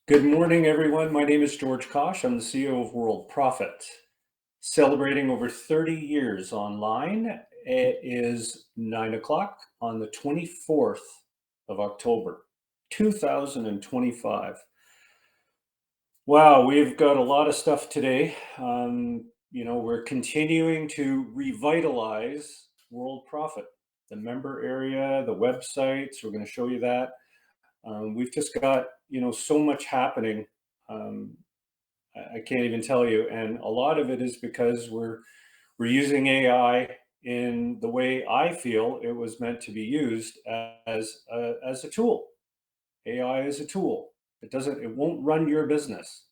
Good morning, everyone. My name is George Kosch. I'm the CEO of Worldprofit. Celebrating over 30 years online. It is 9 o'clock on the 24th of October, 2025. Wow, we've got a lot of stuff today. We're continuing to revitalize Worldprofit, the member area, the websites. We're going to show you that. We've just got, so much happening. Um, I can't even tell you. And a lot of it is because we're using AI in the way I feel it was meant to be used as a tool. AI is a tool. It won't run your business,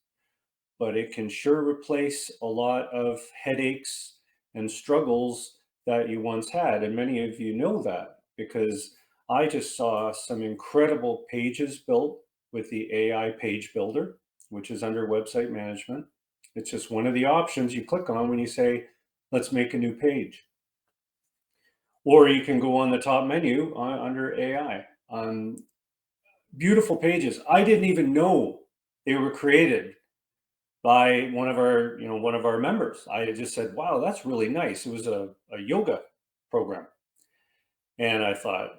but it can sure replace a lot of headaches and struggles that you once had. And many of you know that because I just saw some incredible pages built with the AI page builder, which is under website management. It's just one of the options you click on when you say, let's make a new page. Or you can go on the top menu under AI. Beautiful pages. I didn't even know they were created by one of our members. I just said, wow, that's really nice. It was a yoga program. And I thought,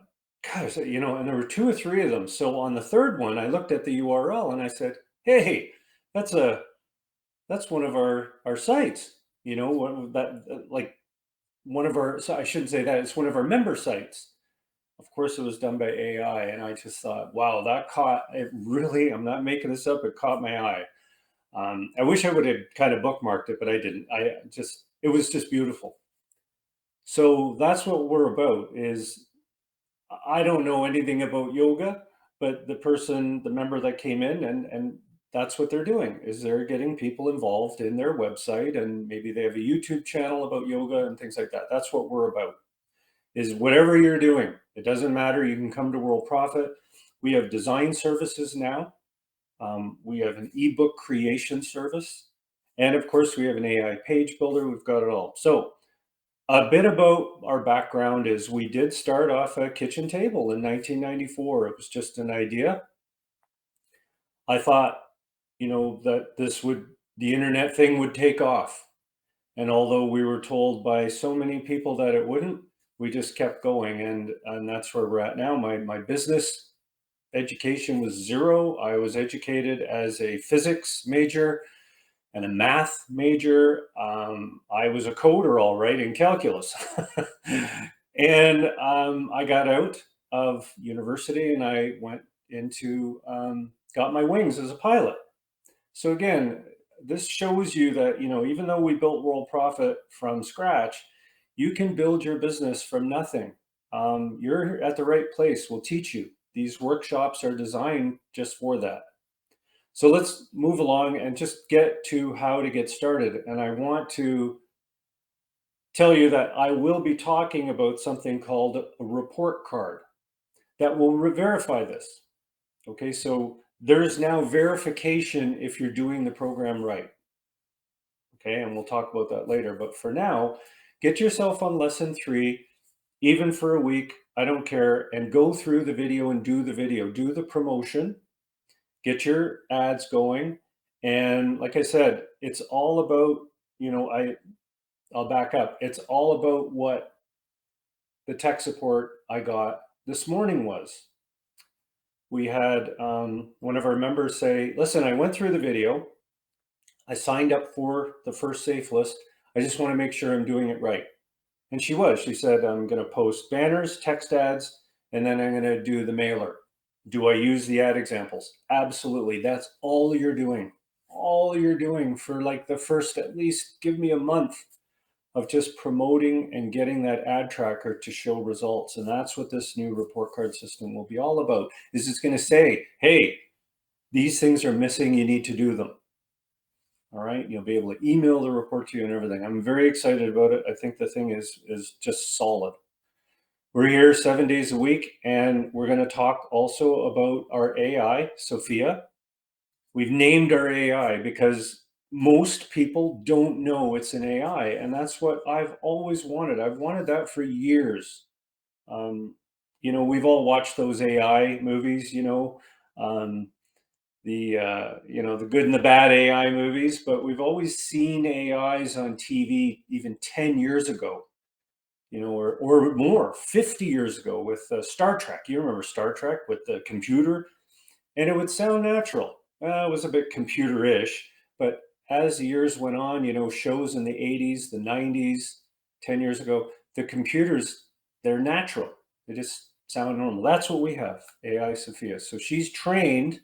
gosh, and there were two or three of them. So on the third one, I looked at the URL and I said, hey, that's one of our sites, like one of our, so I shouldn't say that, it's one of our member sites. Of course, it was done by AI. And I just thought, wow, that caught it really, I'm not making this up, it caught my eye. I wish I would have kind of bookmarked it, but I didn't. It was just beautiful. So that's what we're about. I don't know anything about yoga, but the member that came in, and that's what they're doing is they're getting people involved in their website, and maybe they have a YouTube channel about yoga and things like that. That's what we're about. Is whatever you're doing, it doesn't matter. You can come to Worldprofit. We have design services now. We have an ebook creation service. And of course, we have an AI page builder. We've got it all. So a bit about our background is we did start off a kitchen table in 1994. It was just an idea. I thought, that the internet thing would take off. And although we were told by so many people that it wouldn't, we just kept going. And that's where we're at now. My business education was zero. I was educated as a physics major and a math major. I was a coder, all right, in calculus. And I got out of university and I went got my wings as a pilot. So again, this shows you that, even though we built Worldprofit from scratch, you can build your business from nothing. You're at the right place. We'll teach you. These workshops are designed just for that. So let's move along and just get to how to get started. And I want to tell you that I will be talking about something called a report card that will verify this. Okay, so there's now verification if you're doing the program right. Okay, and we'll talk about that later. But for now, get yourself on lesson 3, even for a week. I don't care. And go through the video and do the video. Do the promotion. Get your ads going. And like I said, it's all about, I'll back up. It's all about what the tech support I got this morning was. We had one of our members say, listen, I went through the video. I signed up for the first safe list. I just want to make sure I'm doing it right. And she was. She said, I'm going to post banners, text ads, and then I'm going to do the mailer. Do I use the ad examples? Absolutely. That's all you're doing. All you're doing for like the first, at least give me a month of just promoting and getting that ad tracker to show results. And that's what this new report card system will be all about, is it's going to say, hey, these things are missing. You need to do them. All right. You'll be able to email the report to you and everything. I'm very excited about it. I think the thing is just solid. We're here 7 days a week, and we're going to talk also about our AI, Sophia. We've named our AI because most people don't know it's an AI, and that's what I've always wanted. I've wanted that for years. We've all watched those AI movies, um, the good and the bad AI movies, but we've always seen AIs on TV even 10 years ago, or more, 50 years ago with Star Trek. You remember Star Trek with the computer, and it would sound natural. It was a bit computer-ish, but as the years went on, shows in the 80s, the 90s, 10 years ago, the computers, they're natural. They just sound normal. That's what we have, AI Sophia. So she's trained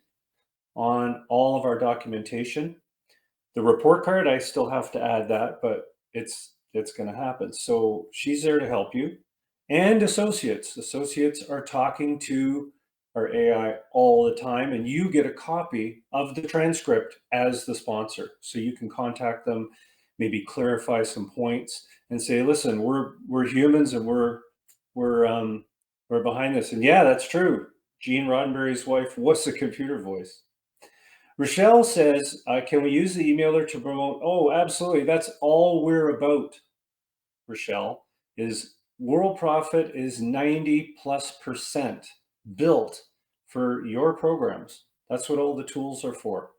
on all of our documentation. The report card, I still have to add that, but it's going to happen. So she's there to help you. And associates. Associates are talking to our AI all the time, and you get a copy of the transcript as the sponsor. So you can contact them, maybe clarify some points, and say, "Listen, we're humans, and we're behind this." And yeah, that's true. Gene Roddenberry's wife was a computer voice. Rochelle says, can we use the emailer to promote? Oh, absolutely. That's all we're about, Rochelle, is Worldprofit is 90+% built for your programs. That's what all the tools are for.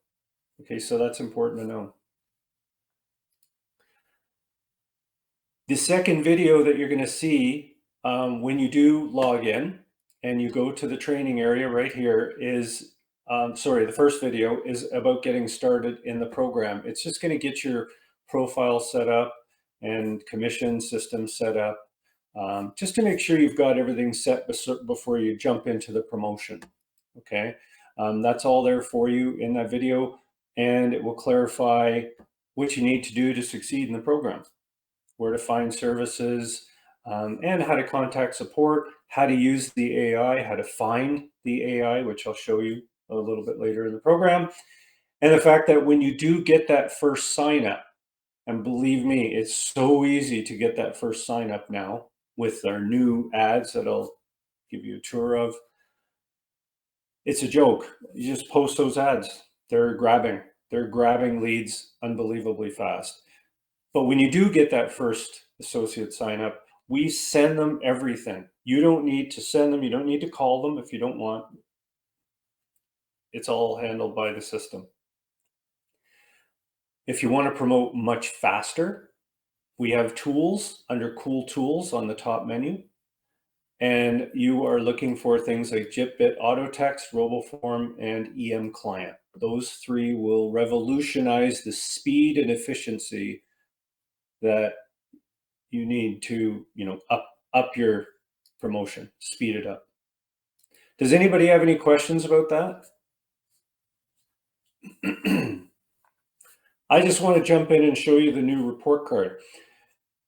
Okay, so that's important to know. The second video that you're going to see when you do log in and you go to the training area right here is the first video is about getting started in the program. It's just going to get your profile set up and commission system set up, just to make sure you've got everything set before you jump into the promotion. Okay, that's all there for you in that video, and it will clarify what you need to do to succeed in the program, where to find services, and how to contact support, how to use the AI, how to find the AI, which I'll show you a little bit later in the program. And the fact that when you do get that first sign up, and believe me, it's so easy to get that first sign up now with our new ads that I'll give you a tour of. It's a joke. You just post those ads. They're grabbing leads unbelievably fast. But when you do get that first associate sign up, we send them everything. You don't need to send them. You don't need to call them if you don't want. It's all handled by the system. If you want to promote much faster, we have tools under Cool Tools on the top menu. And you are looking for things like JitBit Autotext, RoboForm, and EM Client. Those three will revolutionize the speed and efficiency that you need to, up your promotion, speed it up. Does anybody have any questions about that? I just want to jump in and show you the new report card.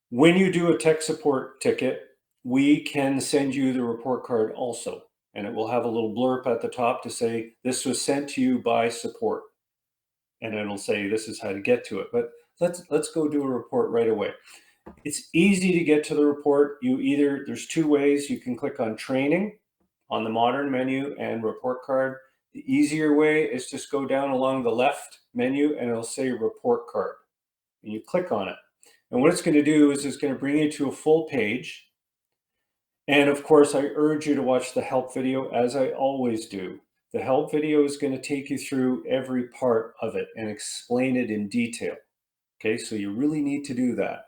When you do a tech support ticket, we can send you the report card also, and it will have a little blurb at the top to say, this was sent to you by support. And it'll say, this is how to get to it. But let's go do a report right away. It's easy to get to the report. There's two ways. You can click on training on the modern menu and report card. The easier way is just go down along the left menu and it'll say report card. And you click on it. And what it's going to do is it's going to bring you to a full page. And of course, I urge you to watch the help video, as I always do. The help video is going to take you through every part of it and explain it in detail. Okay, so you really need to do that.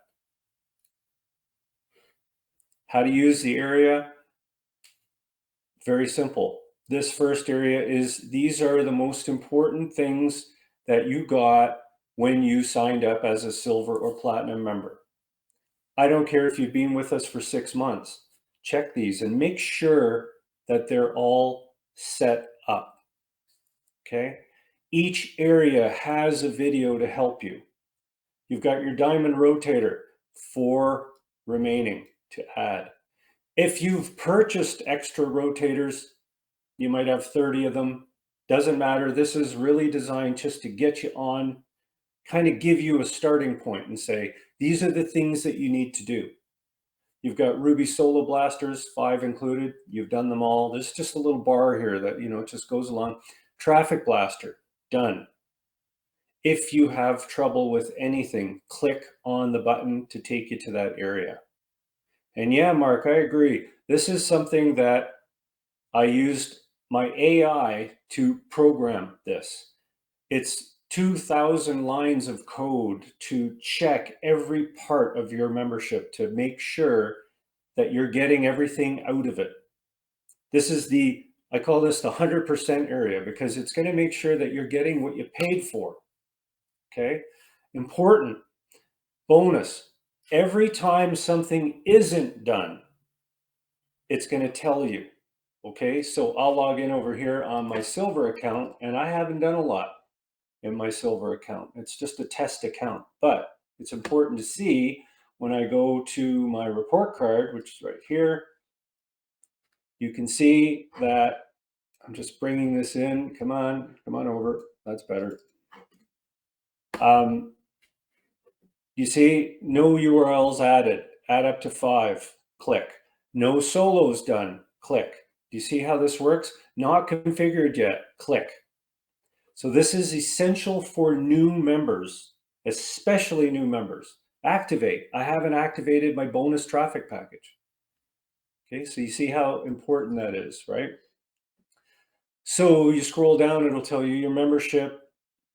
How to use the area? Very simple. This first area these are the most important things that you got when you signed up as a silver or platinum member. I don't care if you've been with us for 6 months. Check these and make sure that they're all set up. Okay? Each area has a video to help you. You've got your diamond rotator, 4 remaining to add. If you've purchased extra rotators, you might have 30 of them. Doesn't matter. This is really designed just to get you on, kind of give you a starting point and say, these are the things that you need to do. You've got Ruby Solo Blasters, 5 included. You've done them all. There's just a little bar here that, it just goes along. Traffic Blaster, done. If you have trouble with anything, click on the button to take you to that area. And yeah, Mark, I agree. This is something that I used my AI to program this. It's 2,000 lines of code to check every part of your membership to make sure that you're getting everything out of it. This is I call this the 100% area because it's going to make sure that you're getting what you paid for. Okay. Important bonus. Every time something isn't done, it's going to tell you. Okay. So I'll log in over here on my silver account and I haven't done a lot in my silver account. It's just a test account, but it's important to see when I go to my report card, which is right here, you can see that I'm just bringing this in. Come on over. That's better. You see, no URLs added. Add up to 5. Click. No solos done. Click. Do you see how this works? Not configured yet. Click. So this is essential for new members, especially new members. Activate. I haven't activated my bonus traffic package. Okay, so you see how important that is, right? So you scroll down, it'll tell you your membership.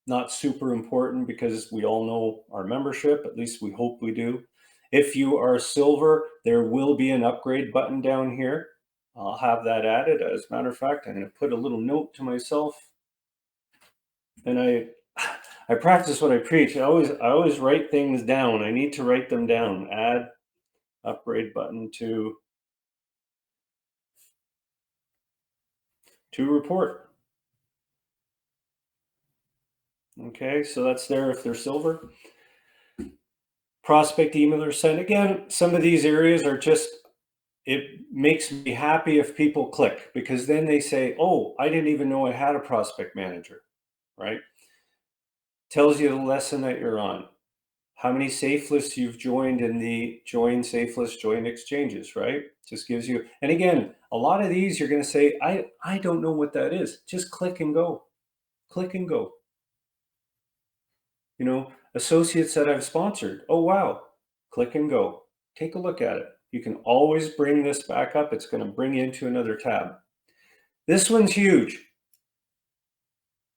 Not super important because we all know our membership, at least we hope we do. If you are silver, there will be an upgrade button down here. I'll have that added. As a matter of fact, I'm going to put a little note to myself. And I practice what I preach. I always write things down. I need to write them down. Add upgrade button to report. Okay, so that's there if they're silver. Prospect email or send. Again, some of these areas are just, it makes me happy if people click because then they say, oh, I didn't even know I had a prospect manager, right? Tells you the lesson that you're on. How many safe lists you've joined in the join safe list, join exchanges, right? Just gives you, and again, a lot of these you're going to say, I don't know what that is. Just click and go. Click and go. You know, associates that I've sponsored. Oh, wow. Click and go. Take a look at it. You can always bring this back up. It's going to bring you into another tab. This one's huge.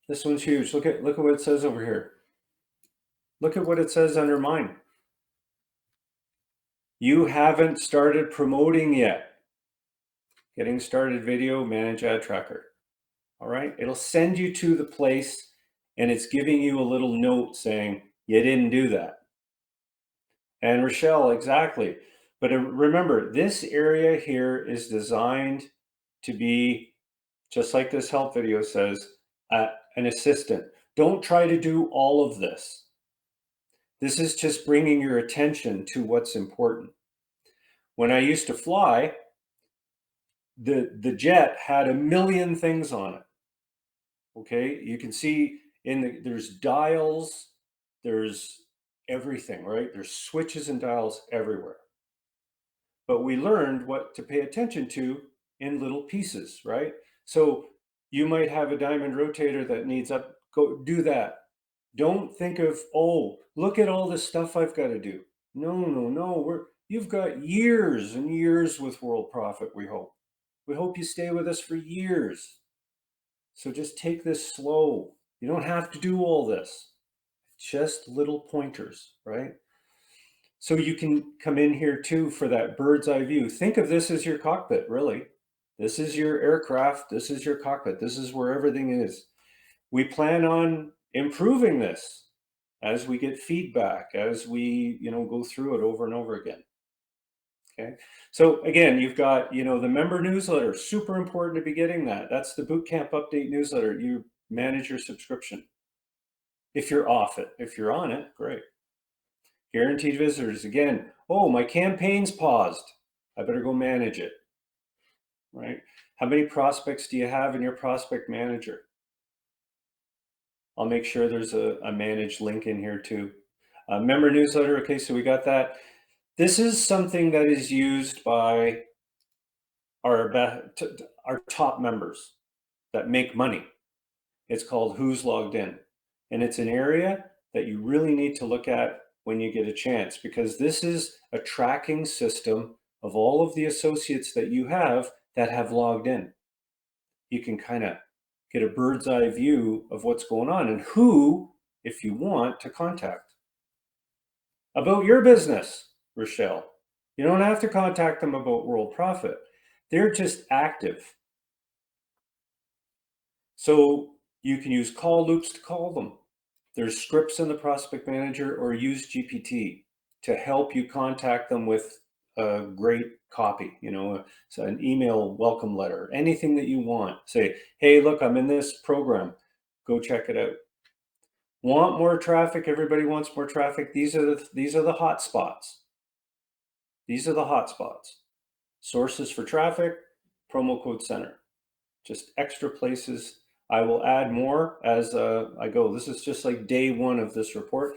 This one's huge. Look at what it says over here. Look at what it says under mine. You haven't started promoting yet. Getting started video, manage ad tracker. All right. It'll send you to the place and it's giving you a little note saying you didn't do that. And Rochelle, exactly. But remember, this area here is designed to be, just like this help video says, an assistant. Don't try to do all of this. This is just bringing your attention to what's important. When I used to fly, the jet had a million things on it. Okay, you can see there's dials, there's everything, right? There's switches and dials everywhere. But we learned what to pay attention to in little pieces, right? So you might have a diamond rotator that needs go do that. Don't think of, oh, look at all this stuff I've got to do. No. You've got years and years with Worldprofit, we hope. We hope you stay with us for years. So just take this slow. You don't have to do all this. Just little pointers, right? So you can come in here too for that bird's eye view. Think of this as your cockpit, really. This is your aircraft. This is your cockpit. This is where everything is. We plan on improving this as we get feedback, as we, go through it over and over again. Okay. So again, you've got, the member newsletter, super important to be getting that. That's the bootcamp update newsletter. You manage your subscription. If you're off it, if you're on it, great. Guaranteed visitors, again, oh, my campaign's paused. I better go manage it, right? How many prospects do you have in your prospect manager? I'll make sure there's a managed link in here too. Member newsletter, okay, so we got that. This is something that is used by our top members that make money. It's called Who's Logged In. And it's an area that you really need to look at when you get a chance, because this is a tracking system of all of the associates that you have that have logged in. you can kind of get a bird's eye view of what's going on and who, if you want, to contact about your business, Rochelle. You don't have to contact them about Worldprofit. They're just active. So you can use call loops to call them. There's scripts in the Prospect Manager, or use GPT to help you contact them with a great copy, so an email welcome letter, anything that you want. Say, hey, look, I'm in this program. Go check it out. Want more traffic? Everybody wants more traffic. These are the hot spots. These are the hot spots. Sources for traffic, promo code center. Just extra places. I will add more as I go. This is just like day one of this report.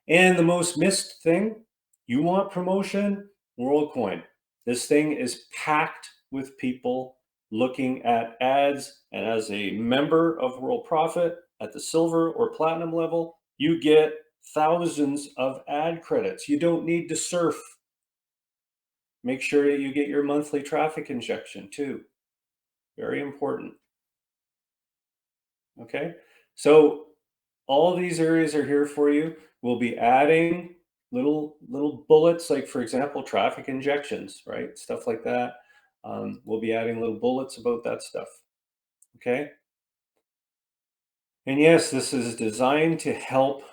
And the most missed thing, you want promotion? WorldCoin. This thing is packed with people looking at ads. And as a member of Worldprofit at the silver or platinum level, you get thousands of ad credits. You don't need to surf. Make sure that you get your monthly traffic injection too. Very important. Okay, so all these areas are here for you. We'll be adding little bullets, like for example, traffic injections, right? Stuff like that. We'll be adding little bullets about that stuff. Okay. And yes, this is designed to help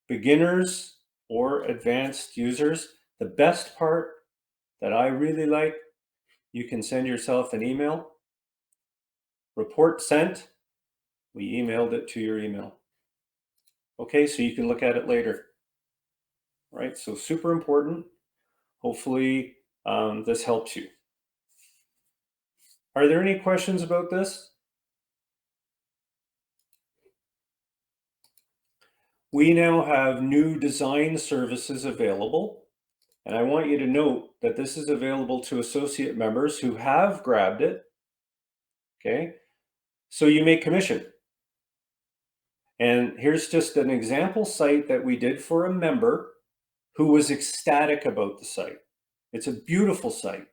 beginners or advanced users. The best part that I really like, you can send yourself an email. Report sent. We emailed it to your email. Okay, so you can look at it later. Right, so super important. Hopefully this helps you. Are there any questions about this? We now have new design services available. And I want you to note that this is available to associate members who have grabbed it. Okay, so you make commission. And here's just an example site that we did for a member who was ecstatic about the site. It's a beautiful site.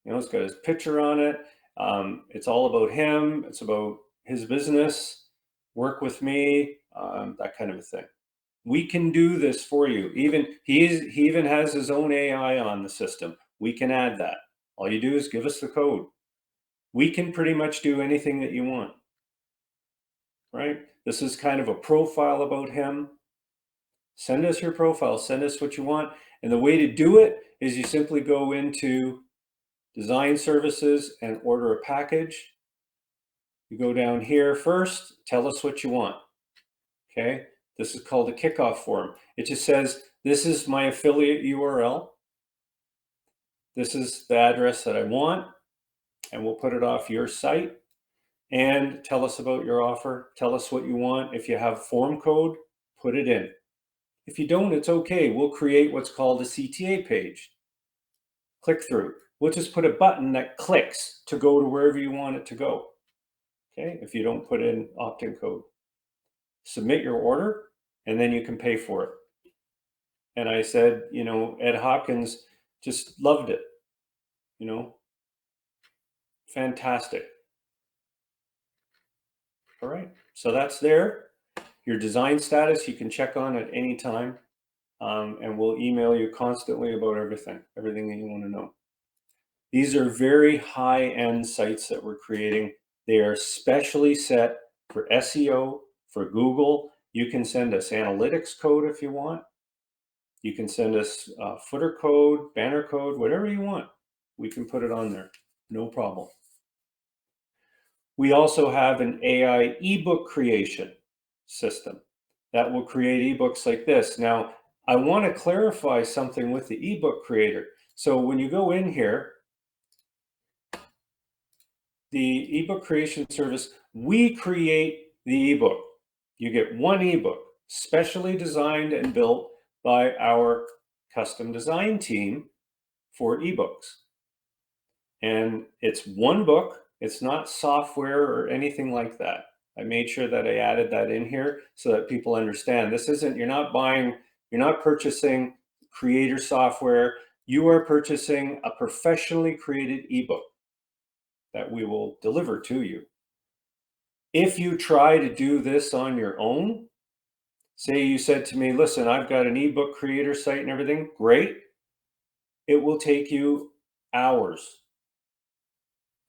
It's got his picture on it. It's all about him. It's about his business, work with me, that kind of a thing. We can do this for you. He even has his own AI on the system. We can add that. All you do is give us the code. We can pretty much do anything that you want, right? This is kind of a profile about him. Send us your profile, send us what you want. And the way to do it is you simply go into design services and order a package. You go down here first, tell us what you want. Okay, this is called a kickoff form. It just says, this is my affiliate URL. This is the address that I want, and we'll put it off your site. And tell us about your offer. Tell us what you want. If you have form code, put it in. If you don't, it's okay. We'll create what's called a CTA page. Click through. We'll just put a button that clicks to go to wherever you want it to go. Okay, if you don't put in opt-in code. Submit your order, and then you can pay for it. And I said, Ed Hopkins just loved it. Fantastic. All right, so that's there. Your design status you can check on at any time, and we'll email you constantly about everything that you want to know. These are very high-end sites that we're creating. They are specially set for SEO, for Google. You can send us analytics code if you want. You can send us footer code, banner code, whatever you want. We can put it on there, no problem. We also have an AI ebook creation system that will create ebooks like this. Now, I want to clarify something with the ebook creator. So when you go in here, the ebook creation service, we create the ebook. You get one ebook, specially designed and built by our custom design team for ebooks. And it's one book. It's not software or anything like that. I made sure that I added that in here so that people understand this isn't, you're not purchasing creator software. You are purchasing a professionally created ebook that we will deliver to you. If you try to do this on your own, say you said to me, listen, I've got an ebook creator site and everything, great. It will take you hours.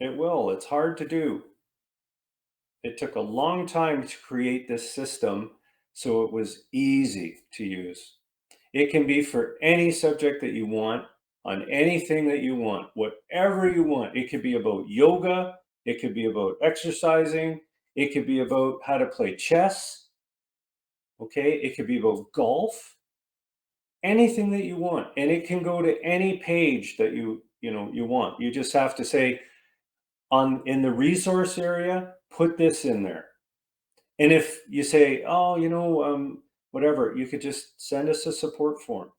It will. It's hard to do. It took a long time to create this system so it was easy to use. It can be for any subject that you want, on anything that you want, whatever you want. It could be about yoga, it could be about exercising, it could be about how to play chess, okay? It could be about golf, anything that you want. And it can go to any page that you want. You just have to say in the resource area, put this in there. And if you say, oh, whatever, you could just send us a support form.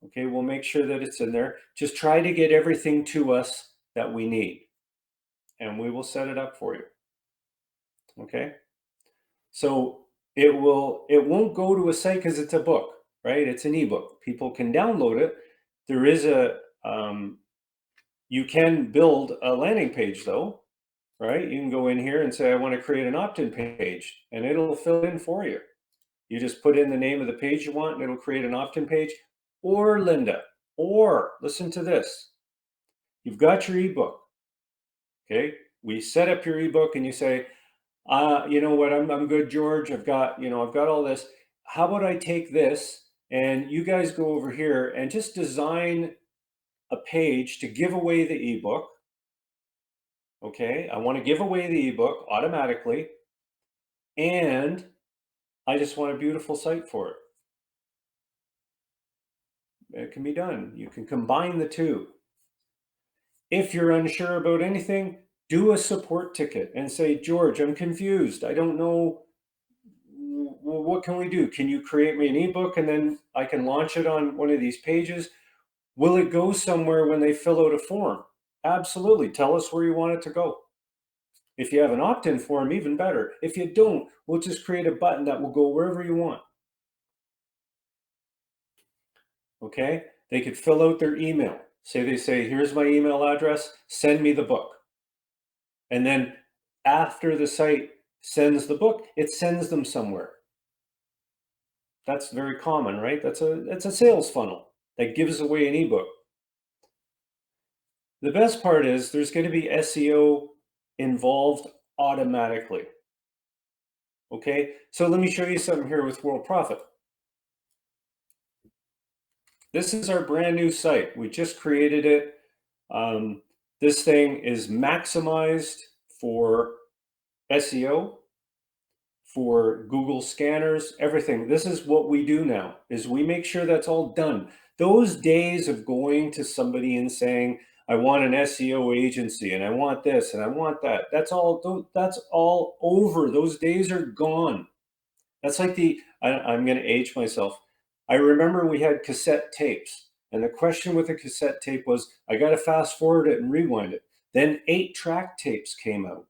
Okay, we'll make sure that it's in there. Just try to get everything to us that we need, and we will set it up for you. Okay, so it won't go to a site because it's a book, right? It's an ebook. People can download it. There is you can build a landing page though, right? You can go in here and say, I want to create an opt-in page, and it'll fill in for you. You just put in the name of the page you want, and it'll create an opt-in page. Or Linda, or listen to this. You've got your ebook. Okay, we set up your ebook, and you say, you know what? I'm good, George. I've got all this. How about I take this, and you guys go over here and just design a page to give away the ebook. Okay, I want to give away the ebook automatically, and I just want a beautiful site for it. It can be done. You can combine the two. If you're unsure about anything, do a support ticket and say, George, I'm confused. I don't know. What can we do? Can you create me an ebook and then I can launch it on one of these pages? Will it go somewhere when they fill out a form? Absolutely. Tell us where you want it to go. If you have an opt-in form, even better. If you don't, we'll just create a button that will go wherever you want. Okay? They could fill out their email. They say, here's my email address, send me the book. And then after the site sends the book, it sends them somewhere. That's very common, right? That's a sales funnel that gives away an ebook. The best part is there's going to be SEO involved automatically. Okay, so let me show you something here with Worldprofit. This is our brand new site. We just created it. This thing is maximized for SEO, for Google scanners, everything. This is what we do now, is we make sure that's all done. Those days of going to somebody and saying, I want an SEO agency and I want this and I want that, that's all over. Those days are gone. That's like I'm going to age myself. I remember we had cassette tapes, and the question with a cassette tape was, I got to fast forward it and rewind it. Then 8-track tapes came out.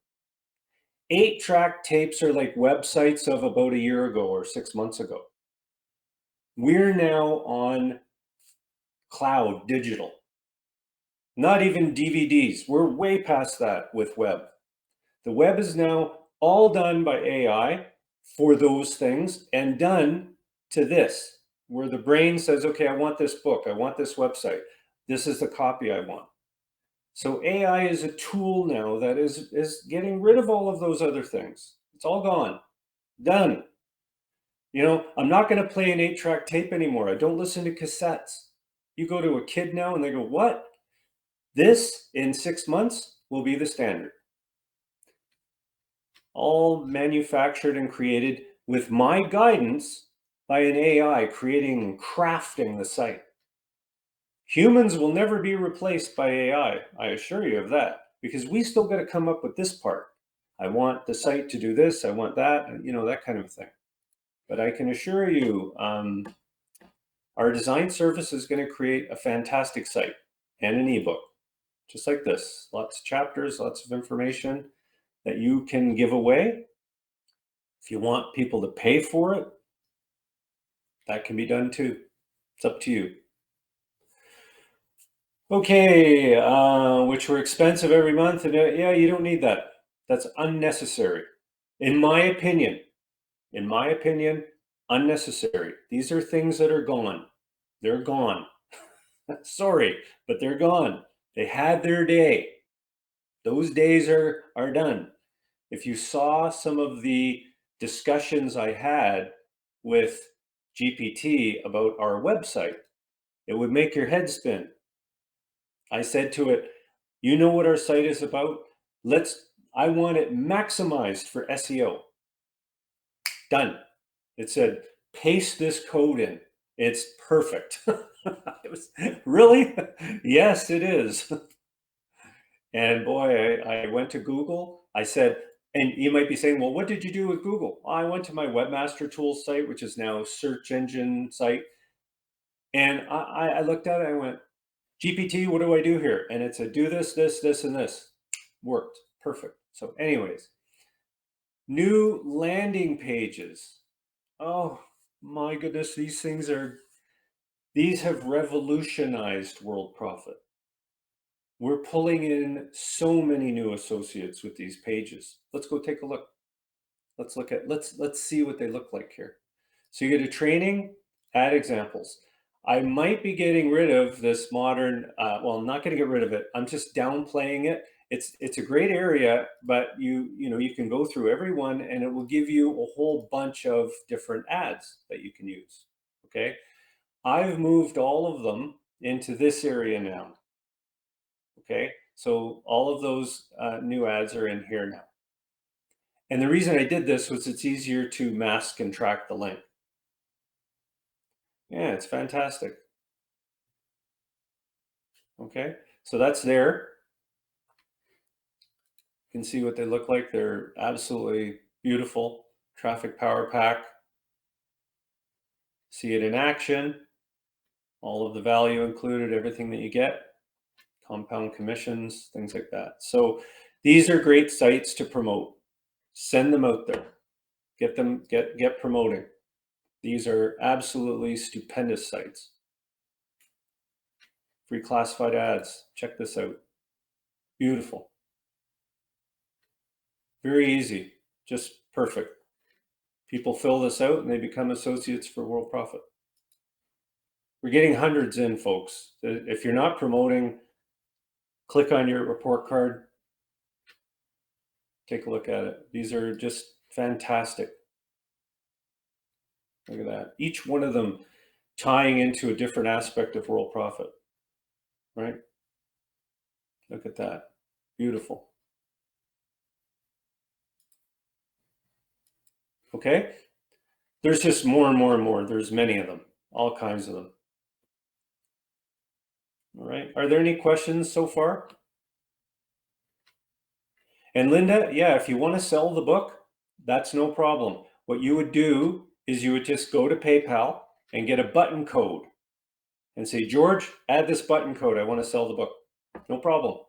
8-track tapes are like websites of about a year ago or 6 months ago. We're now on cloud digital, not even DVDs. We're way past that with web. The web is now all done by AI for those things and done to this, where the brain says, okay, I want this book, I want this website, this is the copy I want. So AI is a tool now that is getting rid of all of those other things. It's all gone, done. I'm not going to play an 8-track tape anymore. I don't listen to cassettes. You go to a kid now and they go, what? This in 6 months will be the standard. All manufactured and created with my guidance by an AI creating and crafting the site. Humans will never be replaced by AI, I assure you of that, because we still got to come up with this part. I want the site to do this, I want that, that kind of thing. But I can assure you, our design service is going to create a fantastic site and an ebook, just like this. Lots of chapters, lots of information that you can give away. If you want people to pay for it, that can be done too. It's up to you. Okay, which were expensive every month. And yeah, you don't need that. That's unnecessary. In my opinion, unnecessary. These are things that are gone. They're gone. Sorry, but they're gone. They had their day. Those days are done. If you saw some of the discussions I had with GPT about our website, it would make your head spin. I said to it, you know what our site is about? I want it maximized for SEO. Done. It said, paste this code in. It's perfect. It was really? Yes, it is. And boy, I went to Google. I said, and you might be saying, well, what did you do with Google? I went to my Webmaster Tools site, which is now a search engine site. And I looked at it, I went, GPT, what do I do here? And it said, do this, this, this, and this. Worked. Perfect. So anyways, new landing pages. Oh my goodness, these have revolutionized Worldprofit. We're pulling in so many new associates with these pages. Let's go take a look. Let's see what they look like here. So you go to training, add examples. I might be getting rid of this modern, well, I'm not going to get rid of it. I'm just downplaying it. It's a great area, but you can go through every one and it will give you a whole bunch of different ads that you can use. Okay. I've moved all of them into this area now. Okay. So all of those new ads are in here now. And the reason I did this was it's easier to mask and track the link. Yeah, it's fantastic. Okay, so that's there. You can see what they look like. They're absolutely beautiful. Traffic Power Pack. See it in action. All of the value included, everything that you get. Compound commissions, things like that. So these are great sites to promote. Send them out there. Get promoting. These are absolutely stupendous sites. Free classified ads. Check this out. Beautiful. Very easy. Just perfect. People fill this out and they become associates for Worldprofit. We're getting hundreds in, folks. If you're not promoting, click on your report card. Take a look at it. These are just fantastic. Look at that. Each one of them tying into a different aspect of Worldprofit, right? Look at that. Beautiful. Okay. There's just more and more and more. There's many of them, all kinds of them. All right. Are there any questions so far? And Linda, yeah, if you want to sell the book, that's no problem. What you would do is you would just go to PayPal and get a button code and say, George, add this button code. I want to sell the book. No problem.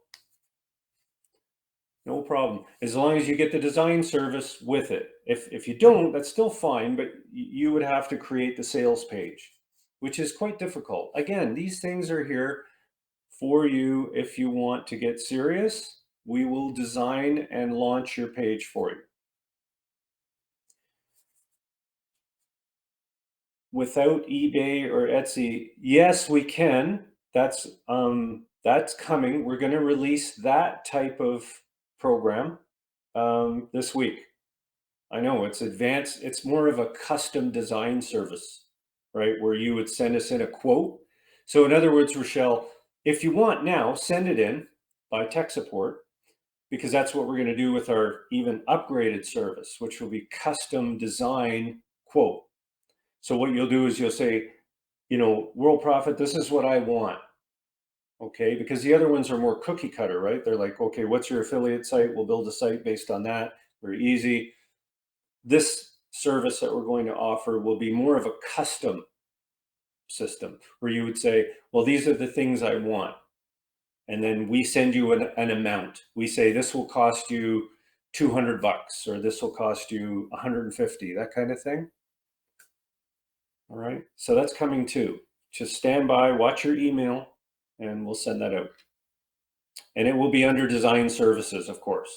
No problem. As long as you get the design service with it. If you don't, that's still fine, but you would have to create the sales page, which is quite difficult. Again, these things are here for you if you want to get serious. We will design and launch your page for you. Without eBay or Etsy, yes, we can. That's coming. We're going to release that type of program this week. I know it's advanced. It's more of a custom design service, right? Where you would send us in a quote. So in other words, Rochelle, if you want now, send it in by tech support, because that's what we're going to do with our even upgraded service, which will be custom design quote. So what you'll do is you'll say, Worldprofit, this is what I want. Okay, because the other ones are more cookie cutter, right? They're like, okay, what's your affiliate site? We'll build a site based on that. Very easy. This service that we're going to offer will be more of a custom system where you would say, well, these are the things I want. And then we send you an amount. We say this will cost you $200 or this will cost you 150, that kind of thing. All right. So that's coming too. Just stand by, watch your email, and we'll send that out. And it will be under design services, of course.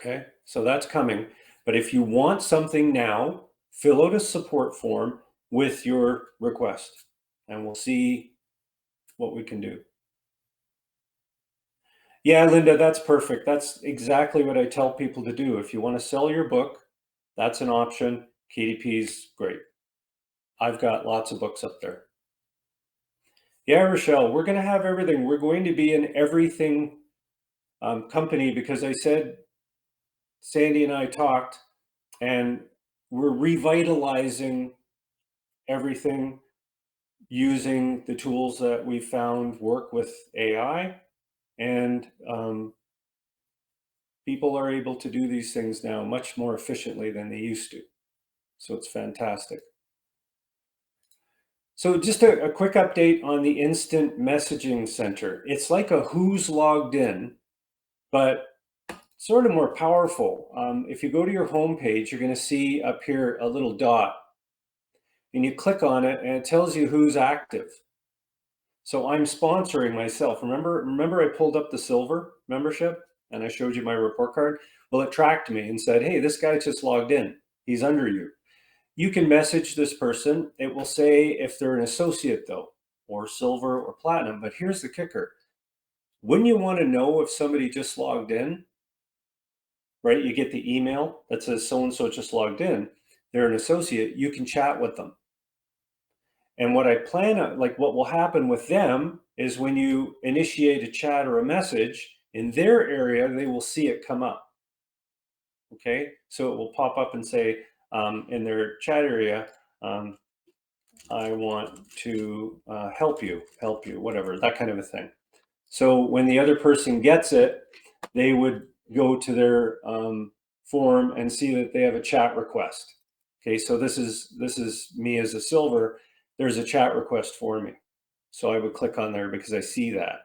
Okay, so that's coming. But if you want something now, fill out a support form with your request, and we'll see what we can do. Yeah, Linda, that's perfect. That's exactly what I tell people to do. If you want to sell your book, that's an option. KDP's great. I've got lots of books up there. Yeah, Rochelle, we're going to have everything. We're going to be an everything company because I said, Sandy and I talked, and we're revitalizing everything using the tools that we found work with AI. And people are able to do these things now much more efficiently than they used to. So it's fantastic. So just a quick update on the instant messaging center. It's like a who's logged in, but sort of more powerful. If you go to your home page, you're going to see up here a little dot, and you click on it and it tells you who's active. So I'm sponsoring myself. Remember I pulled up the silver membership and I showed you my report card? Well, it tracked me and said, hey, this guy just logged in. He's under you. You can message this person. It will say if they're an associate though, or silver or platinum. But here's the kicker. When you want to know if somebody just logged in, right? You get the email that says so-and-so just logged in. They're an associate. You can chat with them. And what I plan on, like what will happen with them is when you initiate a chat or a message in their area, they will see it come up. Okay. So it will pop up and say in their chat area, I want to help you, whatever, that kind of a thing. So when the other person gets it, they would go to their form and see that they have a chat request. Okay, so this is me as a silver. There's a chat request for me. So I would click on there because I see that,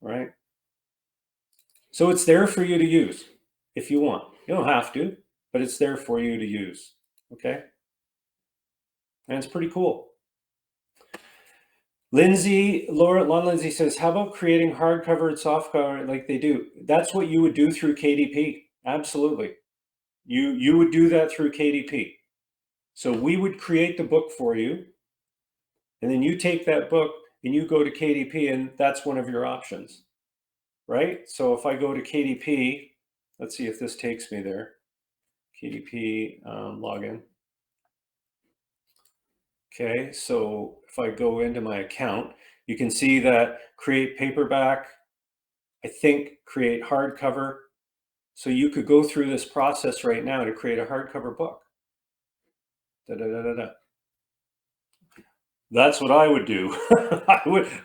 right? So it's there for you to use if you want. You don't have to, but it's there for you to use, okay? And it's pretty cool. Laura Lindsay says, how about creating hardcover and softcover like they do? That's what you would do through KDP. Absolutely. You would do that through KDP. So we would create the book for you, and then you take that book and you go to KDP, and that's one of your options, right? So if I go to KDP, let's see if this takes me there. KDP login. Okay, so if I go into my account, you can see that create paperback, I think create hardcover. So you could go through this process right now to create a hardcover book. Da, da, da, da, da. That's what I would do.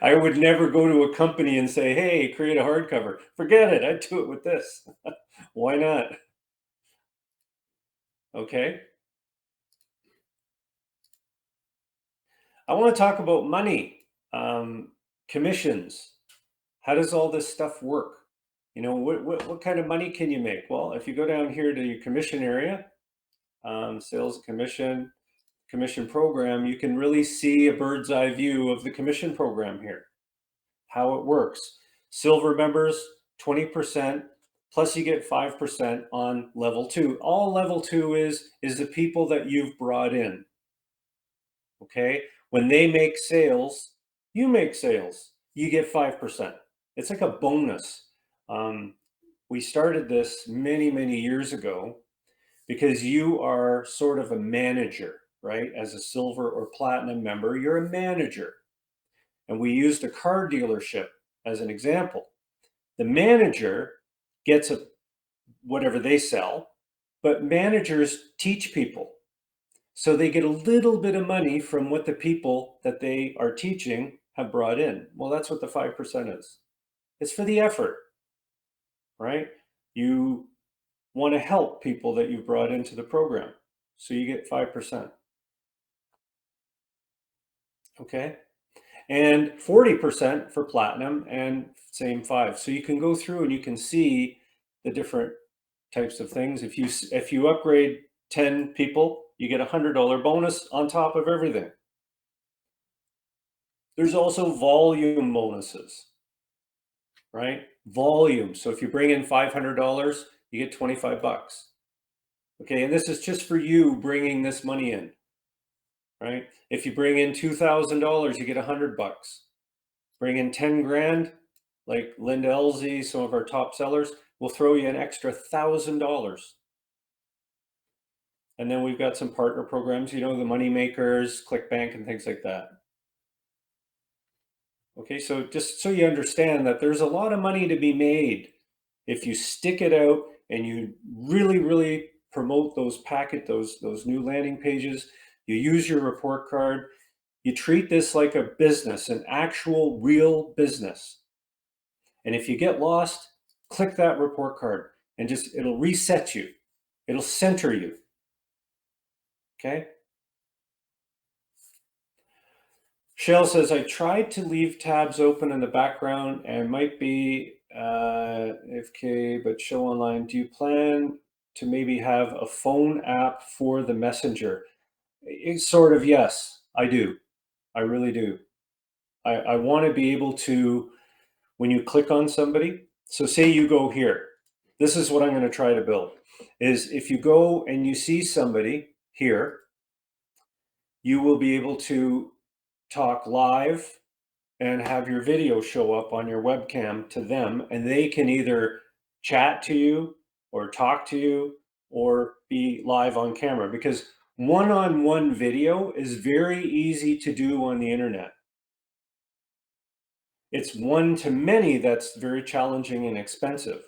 I would never go to a company and say, hey, create a hardcover. Forget it. I'd do it with this. Why not? Okay. I want to talk about money, commissions. How does all this stuff work? You know, what kind of money can you make? Well, if you go down here to your commission area, sales commission program, you can really see a bird's eye view of the commission program here, how it works. Silver members, 20%, plus you get 5% on level 2. All level 2 is the people that you've brought in. Okay? When they make sales, you make sales. You get 5%. It's like a bonus. We started this many, many years ago because you are sort of a manager, right? As a silver or platinum member, you're a manager. And we used a car dealership as an example. The manager gets whatever they sell, but managers teach people. So they get a little bit of money from what the people that they are teaching have brought in. Well, that's what the 5% is. It's for the effort, right? You want to help people that you've brought into the program. So you get 5%. Okay. And 40% for platinum and same 5. So you can go through and you can see the different types of things. If you upgrade 10 people, you get $100 bonus on top of everything. There's also volume bonuses, right? Volume. So if you bring in $500, you get 25 bucks. Okay, and this is just for you bringing this money in, right? If you bring in $2,000, you get 100 bucks. Bring in 10 grand, like Linda Elzy, some of our top sellers, will throw you an extra $1,000. And then we've got some partner programs, you know, the money makers, ClickBank, and things like that. Okay, so just so you understand that there's a lot of money to be made if you stick it out and you really, really promote those those new landing pages. You use your report card. You treat this like a business, an actual real business. And if you get lost, click that report card and just, it'll reset you. It'll center you. Okay. Shell says, I tried to leave tabs open in the background and might be AFK, but show online. Do you plan to maybe have a phone app for the messenger? It's sort of, yes, I do. I really do. I want to be able to, when you click on somebody, so say you go here, this is what I'm going to try to build, is if you go and you see somebody here, you will be able to talk live and have your video show up on your webcam to them, and they can either chat to you or talk to you or be live on camera, because one-on-one video is very easy to do on the internet. It's one to many that's very challenging and expensive.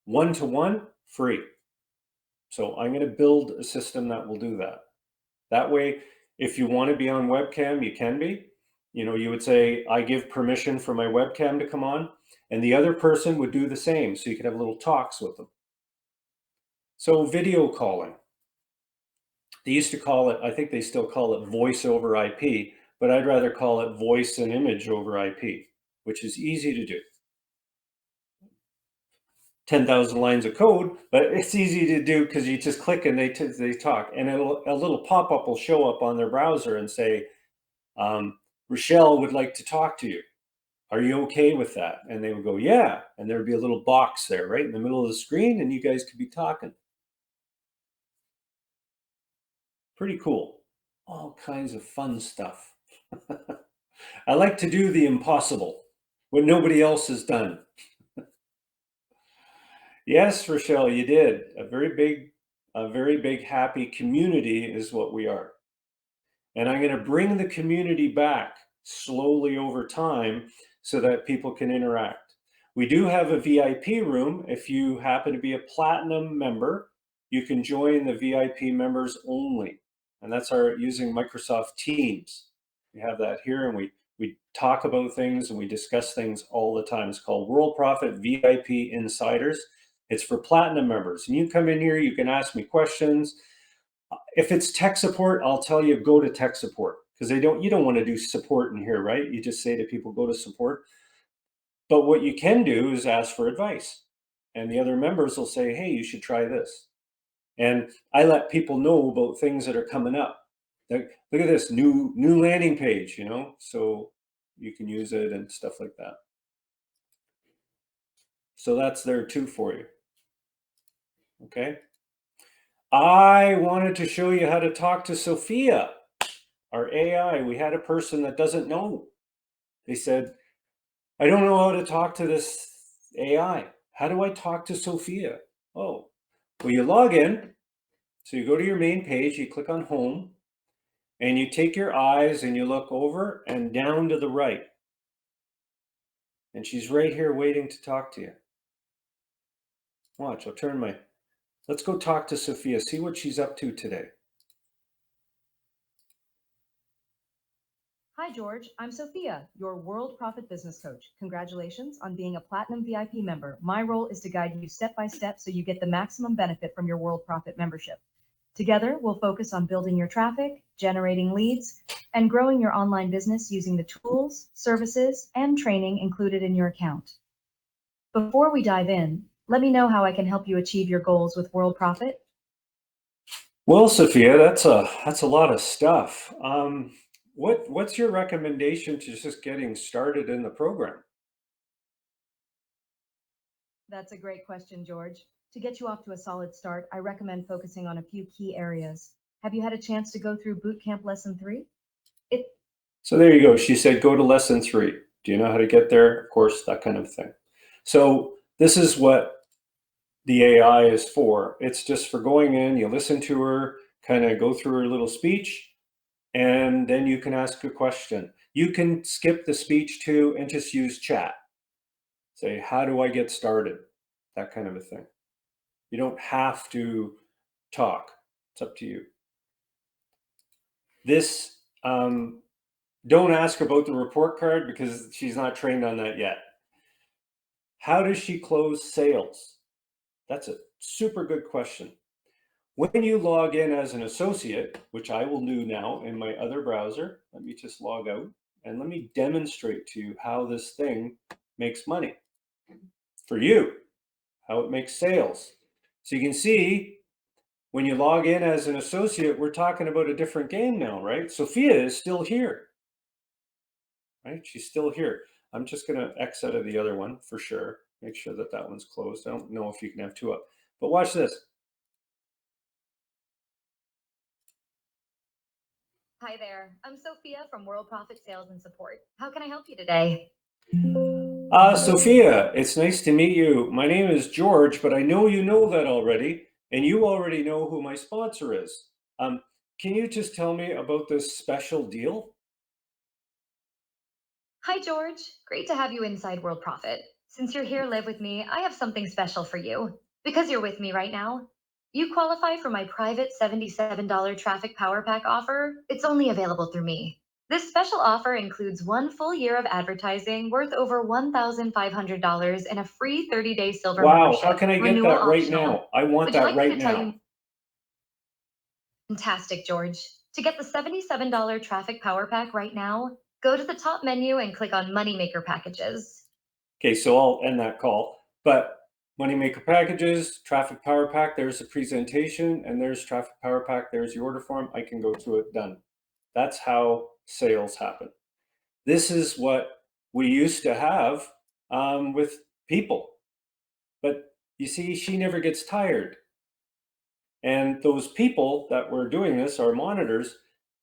One to one, free. So I'm going to build a system that will do that. That way, if you want to be on webcam, you can be. You know, you would say, I give permission for my webcam to come on, and the other person would do the same. So you could have little talks with them. So video calling. They used to call it, I think they still call it voice over IP, but I'd rather call it voice and image over IP, which is easy to do. 10,000 lines of code, but it's easy to do because you just click and they talk, and a little pop-up will show up on their browser and say, Rochelle would like to talk to you. Are you okay with that? And they would go, yeah. And there would be a little box there right in the middle of the screen, and you guys could be talking. Pretty cool. All kinds of fun stuff. I like to do the impossible, what nobody else has done. Yes, Rochelle, you did. A very big, happy community is what we are. And I'm going to bring the community back slowly over time so that people can interact. We do have a VIP room. If you happen to be a platinum member, you can join the VIP members only. And that's our using Microsoft Teams. We have that here, and we talk about things and we discuss things all the time. It's called Worldprofit VIP Insiders. It's for platinum members. And you come in here, you can ask me questions. If it's tech support, I'll tell you, go to tech support, because you don't want to do support in here, right? You just say to people, go to support. But what you can do is ask for advice. And the other members will say, hey, you should try this. And I let people know about things that are coming up. Like, look at this new landing page, you know, so you can use it and stuff like that. So that's there too for you. Okay. I wanted to show you how to talk to Sophia, our AI. We had a person that doesn't know. They said, I don't know how to talk to this AI. How do I talk to Sophia? Oh, well, you log in. So you go to your main page, you click on home, and you take your eyes and you look over and down to the right. And she's right here waiting to talk to you. Watch, I'll turn my, let's go talk to Sophia, see what she's up to today. Hi, George. I'm Sophia, your Worldprofit business coach. Congratulations on being a Platinum VIP member. My role is to guide you step by step so you get the maximum benefit from your Worldprofit membership. Together, we'll focus on building your traffic, generating leads, and growing your online business using the tools, services, and training included in your account. Before we dive in, let me know how I can help you achieve your goals with Worldprofit. Well, Sophia, that's a lot of stuff. What's your recommendation to just getting started in the program? That's a great question, George. To get you off to a solid start, I recommend focusing on a few key areas. Have you had a chance to go through Bootcamp Lesson 3? So there you go. She said, go to lesson 3. Do you know how to get there? Of course, that kind of thing. So this is what the AI is for. It's just for going in, you listen to her, kind of go through her little speech, and then you can ask a question. You can skip the speech too and just use chat. Say, how do I get started? That kind of a thing. You don't have to talk. It's up to you. This, don't ask about the report card because she's not trained on that yet. How does she close sales? That's a super good question. When you log in as an associate, which I will do now in my other browser, let me just log out and let me demonstrate to you how this thing makes money for you, how it makes sales. So you can see when you log in as an associate, we're talking about a different game now, right? Sophia is still here, right? She's still here. I'm just going to X out of the other one for sure. Make sure that that one's closed. I don't know if you can have two up, but watch this. Hi there, I'm Sophia from Worldprofit Sales and Support. How can I help you today? Sophia, it's nice to meet you. My name is George, but I know you know that already, and you already know who my sponsor is. Can you just tell me about this special deal? Hi, George. Great to have you inside Worldprofit. Since you're here, live with me, I have something special for you. Because you're with me right now, you qualify for my private $77 traffic power pack offer. It's only available through me. This special offer includes 1 full year of advertising worth over $1,500 and a free 30-day silver Wow, membership. how can I get Renewal that right optional. now? I want Would you that like me right to tell now. you? Fantastic, George. To get the $77 traffic power pack right now, go to the top menu and click on Moneymaker Packages. Okay, so I'll end that call. But Moneymaker Packages, Traffic Power Pack, there's the presentation, and there's Traffic Power Pack, there's the order form. I can go to it, done. That's how sales happen. This is what we used to have with people. But you see, she never gets tired. And those people that were doing this, our monitors,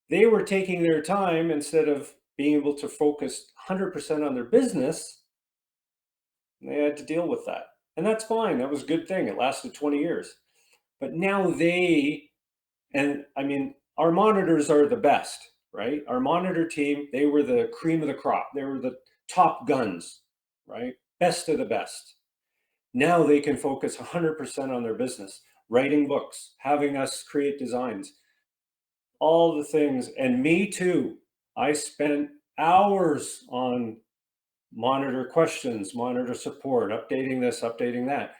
they were taking their time instead of being able to focus 100% on their business. They had to deal with that. And that's fine. That was a good thing. It lasted 20 years. But now and I mean, our monitors are the best, right? Our monitor team, they were the cream of the crop. They were the top guns, right? Best of the best. Now they can focus 100% on their business, writing books, having us create designs, all the things. And me too. I spent hours on monitor questions, monitor support, updating this, updating that.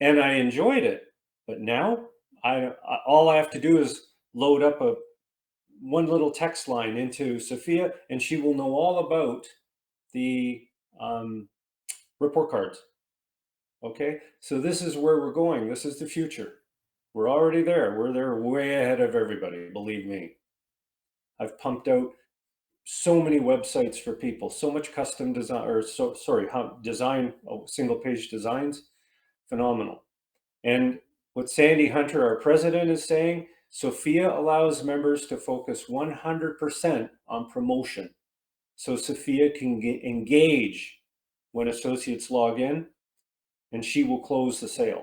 And I enjoyed it. But now all I have to do is load up one little text line into Sophia, and she will know all about the report cards. Okay, so this is where we're going. This is the future. We're already there. We're there way ahead of everybody, believe me. I've pumped out so many websites for people, so much custom design, design, single page designs, phenomenal. And what Sandy Hunter, our president, is saying, Sophia allows members to focus 100% on promotion. So Sophia can engage when associates log in, and she will close the sale.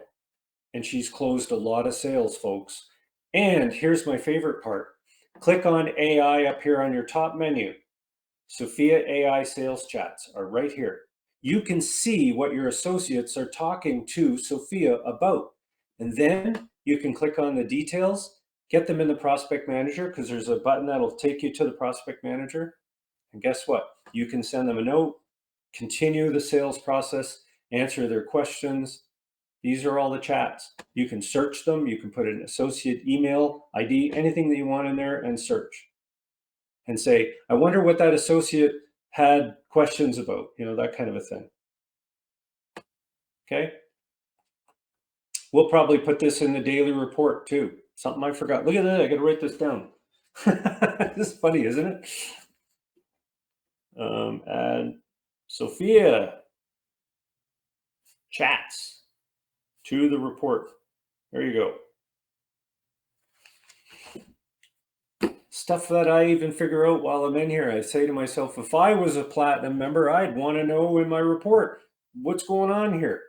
And she's closed a lot of sales, folks. And here's my favorite part. Click on AI up here on your top menu. Sophia AI sales chats are right here. You can see what your associates are talking to Sophia about. And then you can click on the details, get them in the prospect manager, because there's a button that'll take you to the prospect manager. And guess what? You can send them a note, continue the sales process, answer their questions. These are all the chats. You can search them. You can put an associate email ID, anything that you want in there, and search. And say, I wonder what that associate had questions about, that kind of a thing. Okay. We'll probably put this in the daily report too. Something I forgot. Look at that. I got to write this down. This is funny, isn't it? And Sophia chats. to the report. There you go. Stuff that I even figure out while I'm in here. I say to myself, if I was a platinum member, I'd want to know in my report what's going on here.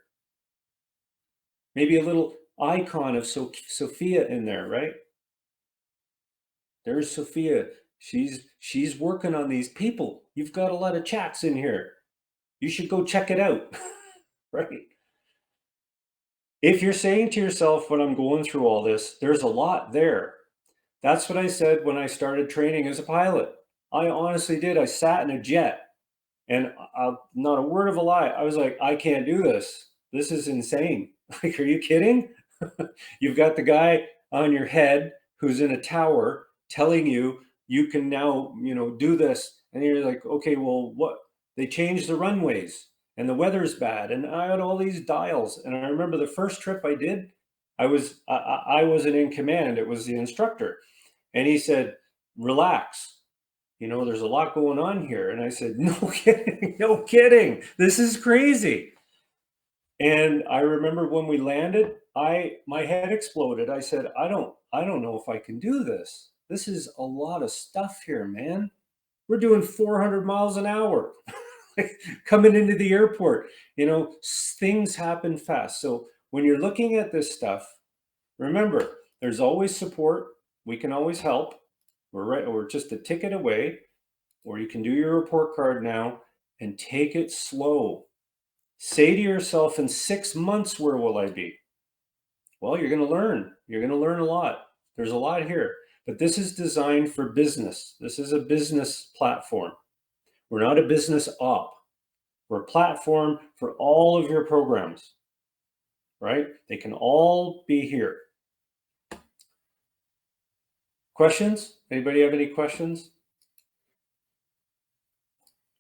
Maybe a little icon of Sophia in there, right? There's Sophia. She's working on these people. You've got a lot of chats in here. You should go check it out, right? If you're saying to yourself, when I'm going through all this, there's a lot there. That's what I said when I started training as a pilot. I honestly did. I sat in a jet and not a word of a lie. I was like, I can't do this. This is insane. Like, are you kidding? You've got the guy on your head who's in a tower telling you you can now, do this. And you're like, okay, well, what? They changed the runways and the weather's bad. And I had all these dials. And I remember the first trip I did, I wasn't in command. It was the instructor. And he said, relax. There's a lot going on here. And I said, no kidding, no kidding. This is crazy. And I remember when we landed, my head exploded. I said, I don't know if I can do this. This is a lot of stuff here, man. We're doing 400 miles an hour coming into the airport. Things happen fast. So when you're looking at this stuff, remember, there's always support. We can always help. We're just a ticket away, or you can do your report card now and take it slow. Say to yourself, in 6 months, where will I be? Well, you're going to learn. You're going to learn a lot. There's a lot here, but this is designed for business. This is a business platform. We're not a business op. We're a platform for all of your programs, right? They can all be here. Questions? Anybody have any questions?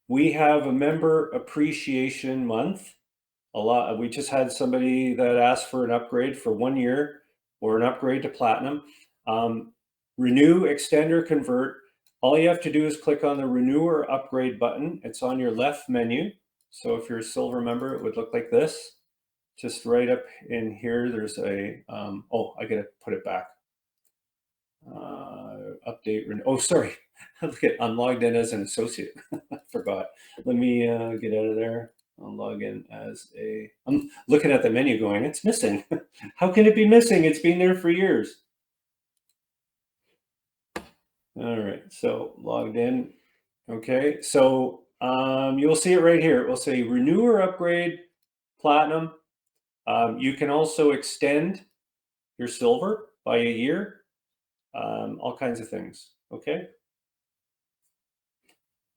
We have a member appreciation month. We just had somebody that asked for an upgrade for 1 year or an upgrade to platinum. Renew, extend, or convert. All you have to do is click on the renew or upgrade button. It's on your left menu. So if you're a silver member, it would look like this. Just right up in here, there's I gotta put it back. Update, sorry. Look at, I'm logged in as an associate. I forgot. Let me get out of there. I'll log in as I'm looking at the menu going, it's missing. How can it be missing? It's been there for years. All right, so logged in. Okay, so you'll see it right here. It will say renew or upgrade platinum. You can also extend your silver by a year, all kinds of things. Okay.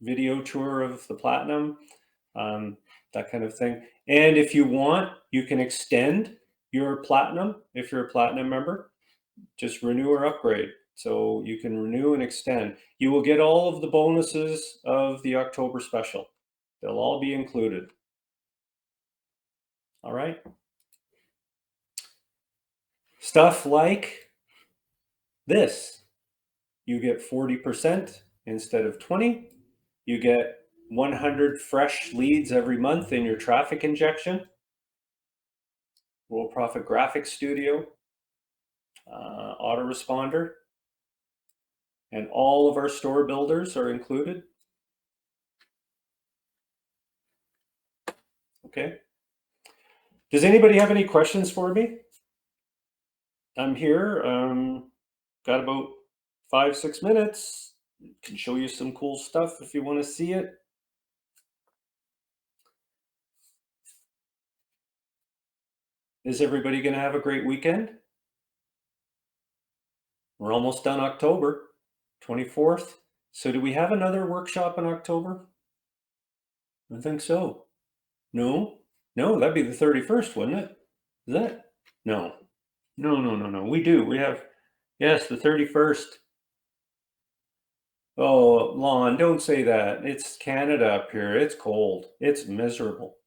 Video tour of the platinum, that kind of thing. And if you want, you can extend your platinum. If you're a platinum member, just renew or upgrade. So you can renew and extend. You will get all of the bonuses of the October special. They'll all be included. All right. Stuff like this. You get 40% instead of 20. You get 100 fresh leads every month in your traffic injection. Worldprofit Graphics Studio, autoresponder, and all of our store builders are included. Okay. Does anybody have any questions for me? I'm here. Got about 5-6 minutes. Can show you some cool stuff if you want to see it. Is everybody going to have a great weekend? We're almost done October 24th. So do we have another workshop in October? I think so. No, that'd be the 31st, wouldn't it? Is that? No. We do. We have, yes, the 31st. Oh, Lon, don't say that. It's Canada up here. It's cold. It's miserable.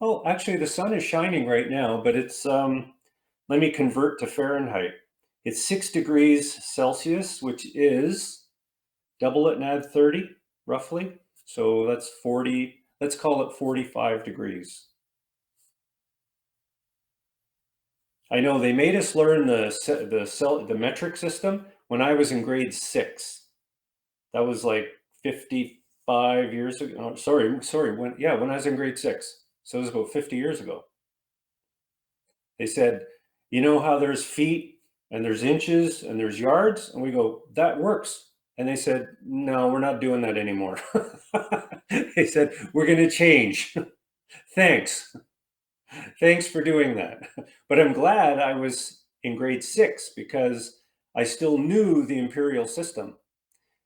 Oh, actually, the sun is shining right now, but it's, let me convert to Fahrenheit. It's 6 degrees Celsius, which is, double it and add 30, roughly. So that's 40, let's call it 45 degrees. I know they made us learn the metric system when I was in grade 6. That was like 55 years ago. Oh, sorry. When I was in grade 6. So it was about 50 years ago. They said, you know how there's feet and there's inches and there's yards? And we go, that works. And they said, no, we're not doing that anymore. They said, we're going to change. Thanks. Thanks for doing that. But I'm glad I was in grade 6 because I still knew the imperial system.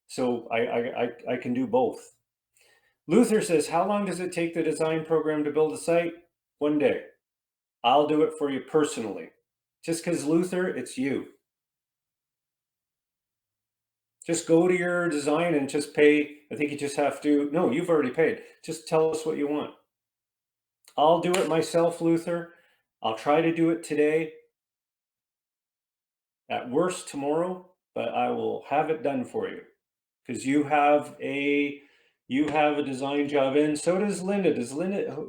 So I can do both. Luther says, how long does it take the design program to build a site? 1 day. I'll do it for you personally. Just because Luther, it's you. Just go to your design and just pay. I think you just have to, no, you've already paid. Just tell us what you want. I'll do it myself, Luther. I'll try to do it today. At worst tomorrow, but I will have it done for you. Because you have a design job in. So does Linda.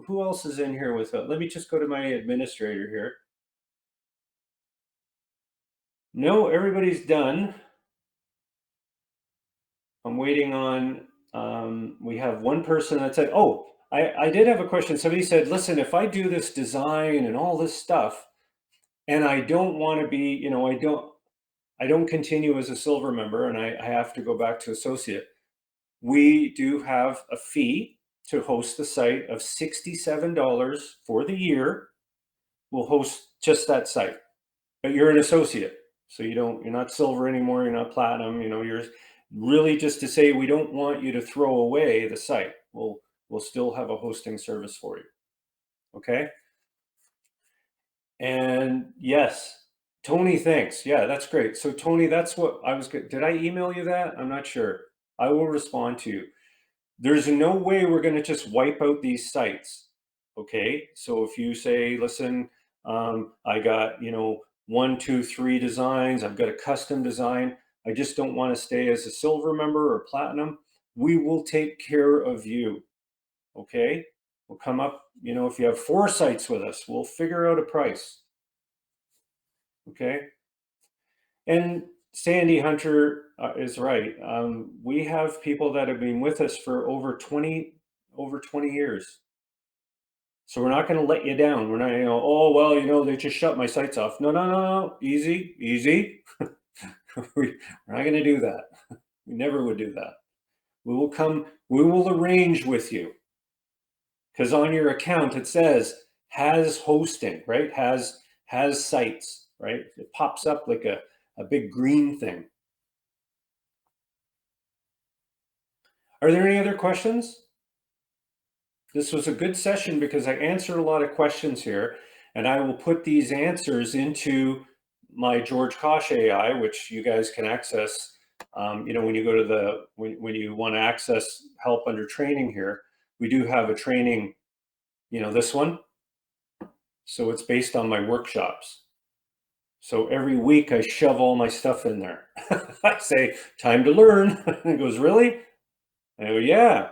Who else is in here with it? Let me just go to my administrator here. No, everybody's done. I'm waiting on, we have one person that said, oh, I did have a question. Somebody said, listen, if I do this design and all this stuff, and I don't want to be, I don't continue as a silver member and I have to go back to associate. We do have a fee to host the site of $67 for the year. We'll host just that site, but you're an associate. So you're not silver anymore. You're not platinum. You're really just to say, we don't want you to throw away the site. We'll still have a hosting service for you. Okay. And yes, Tony, thanks. Yeah, that's great. So Tony, that's what I was good. Did I email you that? I'm not sure. I will respond to you. There's no way we're going to just wipe out these sites. Okay. So if you say, listen, I got, 1, 2, 3 designs, I've got a custom design, I just don't want to stay as a silver member or platinum, we will take care of you. Okay. We'll come up, if you have 4 sites with us, we'll figure out a price. Okay. And Sandy Hunter is right. We have people that have been with us for over 20 years. So we're not going to let you down. We're not, oh, well, they just shut my sites off. No. Easy. We're not going to do that. We never would do that. We will arrange with you. Because on your account, it says has hosting, right? Has sites, right? It pops up like a big green thing. Are there any other questions? This was a good session because I answered a lot of questions here, and I will put these answers into my George Kosch AI, which you guys can access. When you go to when you want to access help under training here, we do have a training, this one. So it's based on my workshops. So every week I shove all my stuff in there. I say, time to learn. And it goes, really? I go, yeah,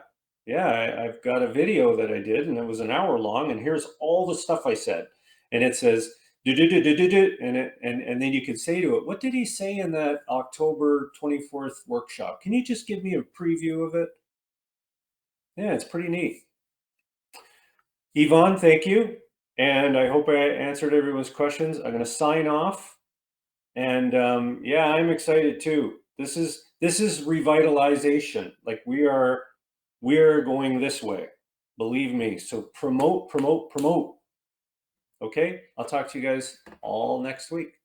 I've got a video that I did and it was an hour long and here's all the stuff I said. And it says, and then you can say to it, what did he say in that October 24th workshop? Can you just give me a preview of it? Yeah, it's pretty neat. Yvonne, thank you. And I hope I answered everyone's questions. I'm going to sign off. And yeah, I'm excited too. This is revitalization. Like we are going this way. Believe me. So promote. Okay. I'll talk to you guys all next week.